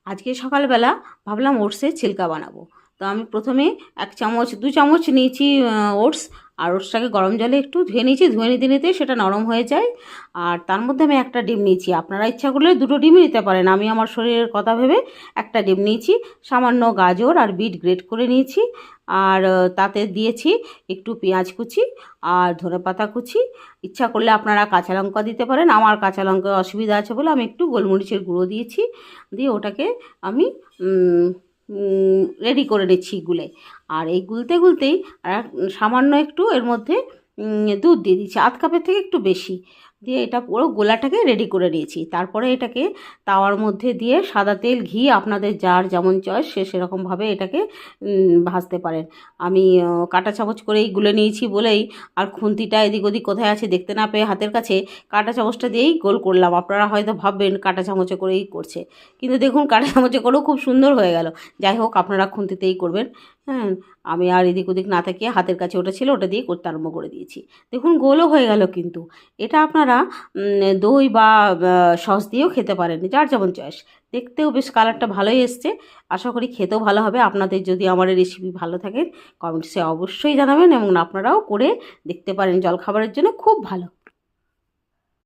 আজকে সকালবেলা ভাবলাম ওটসের ছিলকা বানাবো। তো আমি প্রথমে 1 চামচ 2 চামচ নিয়েছি ওটস। আর ওটসটাকে গরম জলে একটু ধুয়ে নিয়েছি, ধুয়ে নিতে নিতে সেটা নরম হয়ে যায়। আর তার মধ্যে আমি একটা ডিম নিয়েছি, আপনারা ইচ্ছা করলে 2টো ডিমই নিতে পারেন। আমি আমার শরীরের কথা ভেবে একটা ডিম নিয়েছি। সামান্য গাজর আর বিট গ্রেট করে নিয়েছি। আর তাতে দিয়েছি একটু পেঁয়াজ কুচি আর ধনেপাতা কুচি। ইচ্ছা করলে আপনারা কাঁচা লঙ্কা দিতে পারেন, আমার কাঁচা লঙ্কা অসুবিধা আছে বলে আমি একটু গোলমরিচের গুঁড়ো দিয়েছি। দিয়ে ওটাকে আমি রেডি করে নিচ্ছি গুলে। আর এই গুলতে গুলতেই আর সামান্য একটু এর মধ্যে দুধ দিয়ে দিচ্ছি, আধ কাপের থেকে একটু বেশি দিয়ে এটা পুরো গোলাটাকে রেডি করে নিয়েছি। তারপরে এটাকে তাওয়ার মধ্যে দিয়ে সাদা তেল ঘি আপনাদের যার যেমন চয়েস সে সেরকমভাবে এটাকে ভাজতে পারেন। আমি কাঁটা চামচ করেই গুলে নিয়েছি বলেই আর খুন্তিটা এদিক ওদিক কোথায় আছে দেখতে না পেয়ে হাতের কাছে কাঁটা চামচটা দিয়েই গোল করলাম। আপনারা হয়তো ভাববেন কাঁটা চামচে করেই করছে, কিন্তু দেখুন কাঁটা চামচে করেও খুব সুন্দর হয়ে গেল। যাই হোক, আপনারা খুন্তিতেই করবেন। হ্যাঁ, আমি আর এদিক ওদিক না থাকিয়ে হাতের কাছে ওটা ছিল ওটা দিয়ে করতে আরম্ভ করে দিয়েছি। দেখুন গোলও হয়ে গেল। কিন্তু এটা আপনারা দই বা সস দিয়েও খেতে পারেন, যার যেমন চয়েস। দেখতেও বেশ কালারটা ভালোই এসছে। আশা করি খেতেও ভালো হবে। আপনাদের যদি আমার এই রেসিপি ভালো থাকে কমেন্টসে অবশ্যই জানাবেন এবং আপনারাও করে দেখতে পারেন, জলখাবারের জন্য খুব ভালো।